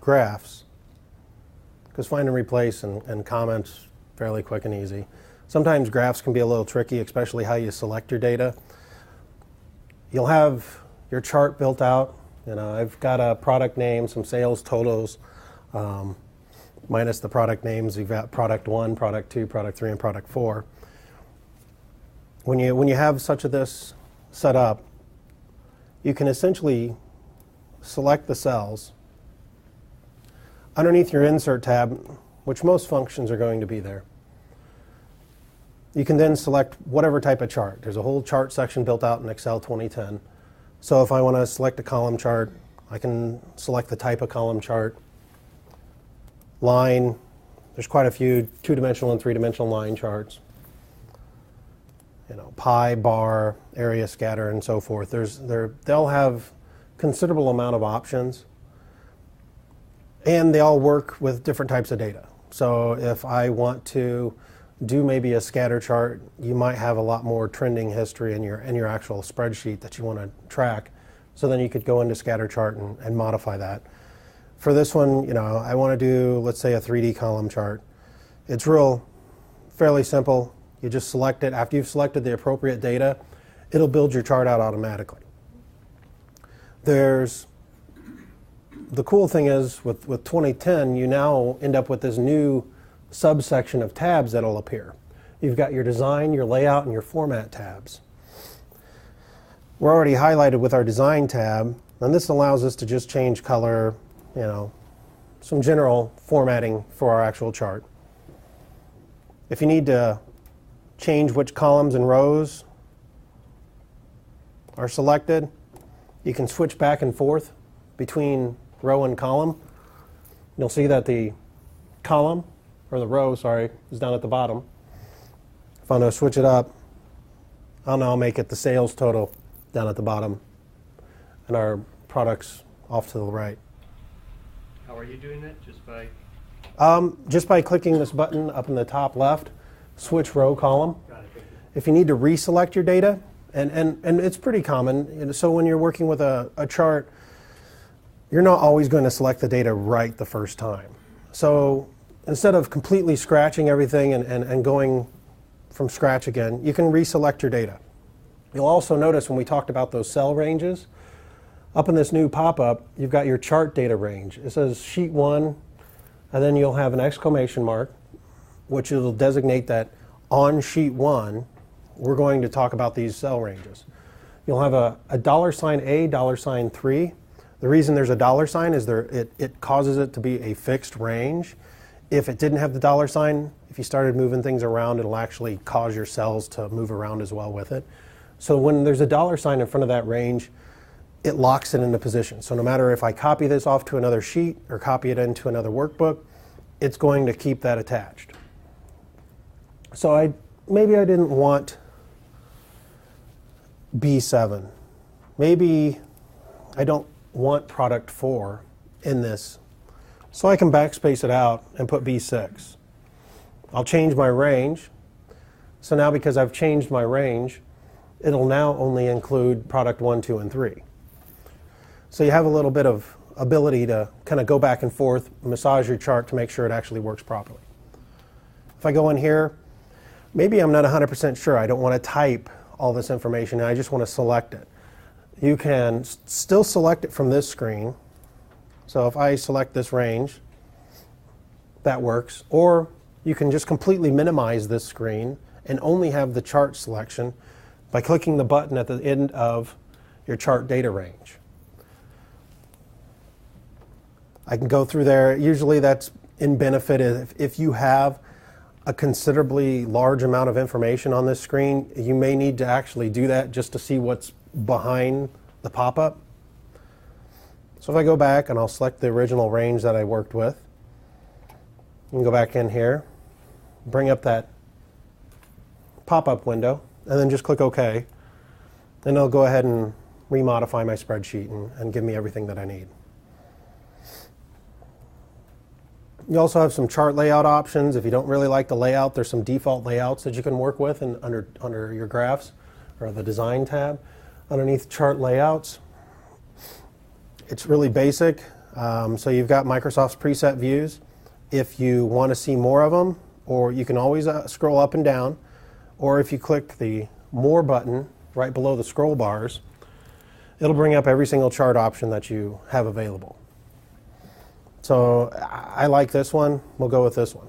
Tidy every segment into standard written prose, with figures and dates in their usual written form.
graphs, because find and replace and comments fairly quick and easy. Sometimes graphs can be a little tricky, especially how you select your data. You'll have your chart built out. I've got a product name, some sales totals, minus the product names. You've got product 1, product 2, product 3, and product 4. When you have such this set up, you can essentially select the cells. Underneath your Insert tab, which most functions are going to be there, you can then select whatever type of chart. There's a whole chart section built out in Excel 2010. So if I want to select a column chart, I can select the type of column chart. Line, there's quite a few 2-dimensional and 3-dimensional line charts. Pie, bar, area, scatter, and so forth. They'll have considerable amount of options, and they all work with different types of data. So if I want to do maybe a scatter chart, you might have a lot more trending history in your actual spreadsheet that you want to track. So then you could go into scatter chart and modify that. For this one, I want to do, let's say, a 3D column chart. It's fairly simple. You just select it. After you've selected the appropriate data, it'll build your chart out automatically. The cool thing is with 2010, you now end up with this new subsection of tabs that'll appear. You've got your design, your layout, and your format tabs. We're already highlighted with our design tab, and this allows us to just change color, some general formatting for our actual chart. If you need to change which columns and rows are selected, you can switch back and forth between row and column. You'll see that the column, or the row, sorry, is down at the bottom. If I want to switch it up, I'll now make it the sales total down at the bottom and our products off to the right. How are you doing that? Just by clicking this button up in the top left, switch row column. Got it. If you need to reselect your data, and it's pretty common, so when you're working with a chart, you're not always going to select the data right the first time. So instead of completely scratching everything and going from scratch again, you can reselect your data. You'll also notice when we talked about those cell ranges, up in this new pop-up, you've got your chart data range. It says sheet 1, and then you'll have an exclamation mark, which will designate that on sheet 1, we're going to talk about these cell ranges. You'll have a $A, $3. The reason there's a $sign is it causes it to be a fixed range. If it didn't have the $sign, if you started moving things around, it'll actually cause your cells to move around as well with it. So when there's a $sign in front of that range, it locks it into position. So no matter if I copy this off to another sheet or copy it into another workbook, it's going to keep that attached. So maybe I didn't want B7. Maybe I don't want product 4 in this. So I can backspace it out and put B6. I'll change my range. So now because I've changed my range, it'll now only include product 1, 2, and 3. So you have a little bit of ability to kind of go back and forth, massage your chart to make sure it actually works properly. If I go in here, maybe I'm not 100% sure. I don't want to type all this information. I just want to select it. You can still select it from this screen. So if I select this range, that works. Or you can just completely minimize this screen and only have the chart selection by clicking the button at the end of your chart data range. I can go through there. Usually that's in benefit if you have a considerably large amount of information on this screen. You may need to actually do that just to see what's behind the pop-up. So if I go back and I'll select the original range that I worked with, you can go back in here, bring up that pop-up window, and then just click OK. Then it'll go ahead and remodify my spreadsheet and give me everything that I need. You also have some chart layout options. If you don't really like the layout, there's some default layouts that you can work with under your graphs or the design tab. Underneath chart layouts, it's really basic. So you've got Microsoft's preset views. If you want to see more of them, or you can always scroll up and down, or if you click the More button right below the scroll bars, it'll bring up every single chart option that you have available. So I like this one. We'll go with this one.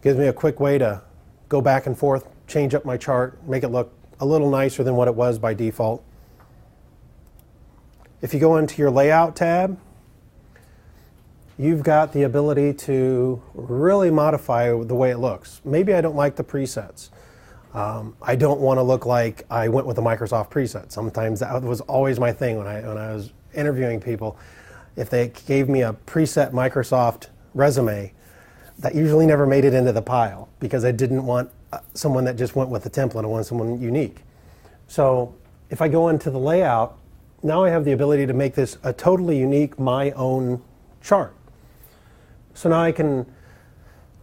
Gives me a quick way to go back and forth, change up my chart, make it look a little nicer than what it was by default. If you go into your Layout tab, you've got the ability to really modify the way it looks. Maybe I don't like the presets. I don't want to look like I went with the Microsoft preset. Sometimes that was always my thing when I was interviewing people. If they gave me a preset Microsoft resume, that usually never made it into the pile because I didn't want someone that just went with the template. I wanted someone unique. So if I go into the layout, now I have the ability to make this a totally unique, my own chart. So now I can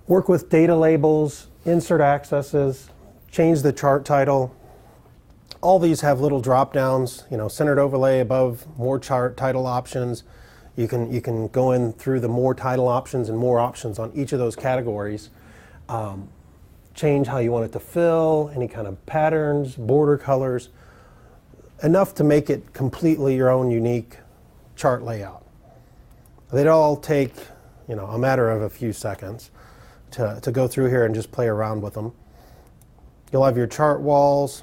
work with data labels, insert accesses, change the chart title. All these have little drop downs, centered overlay above, more chart title options. You can go in through the more title options and more options on each of those categories. Change how you want it to fill, any kind of patterns, border colors, enough to make it completely your own unique chart layout. They'd all take a matter of a few seconds to go through here and just play around with them. You'll have your chart walls,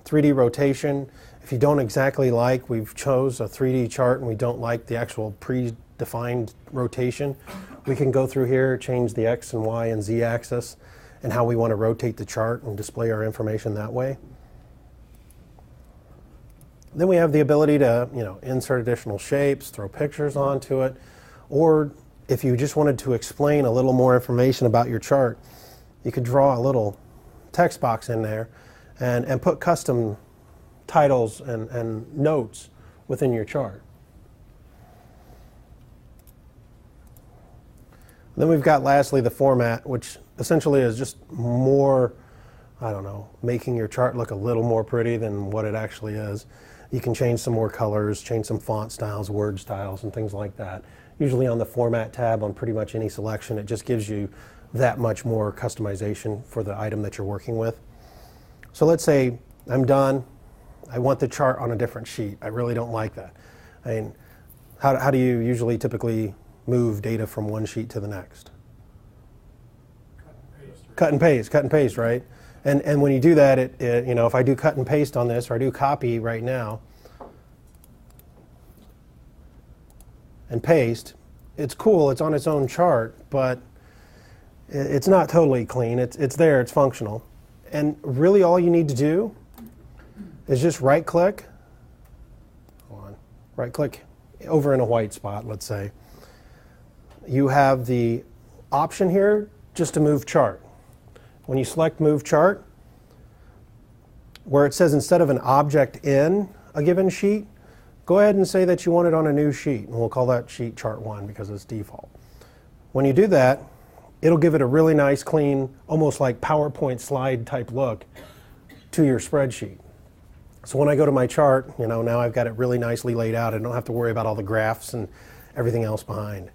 3D rotation. If you don't exactly like, we've chose a 3D chart and we don't like the actual predefined rotation, we can go through here, change the X and Y and Z axis and how we want to rotate the chart and display our information that way. Then we have the ability to insert additional shapes, throw pictures onto it, or if you just wanted to explain a little more information about your chart, you could draw a little text box in there and put custom titles and notes within your chart. Then we've got lastly the format, which essentially is just more, making your chart look a little more pretty than what it actually is. You can change some more colors, change some font styles, word styles, and things like that. Usually on the Format tab on pretty much any selection, it just gives you that much more customization for the item that you're working with. So let's say I'm done. I want the chart on a different sheet. I really don't like that. How do you usually typically move data from one sheet to the next? Cut and paste, right? And when you do that, if I do cut and paste on this, or I do copy right now, and paste, it's cool, it's on its own chart, but it's not totally clean. It's there, it's functional. And really all you need to do is just right-click over in a white spot, let's say. You have the option here just to move chart. When you select Move Chart, where it says instead of an object in a given sheet, go ahead and say that you want it on a new sheet, and we'll call that sheet Chart 1 because it's default. When you do that, it'll give it a really nice, clean, almost like PowerPoint slide type look to your spreadsheet. So when I go to my chart, now I've got it really nicely laid out. I don't have to worry about all the graphs and everything else behind.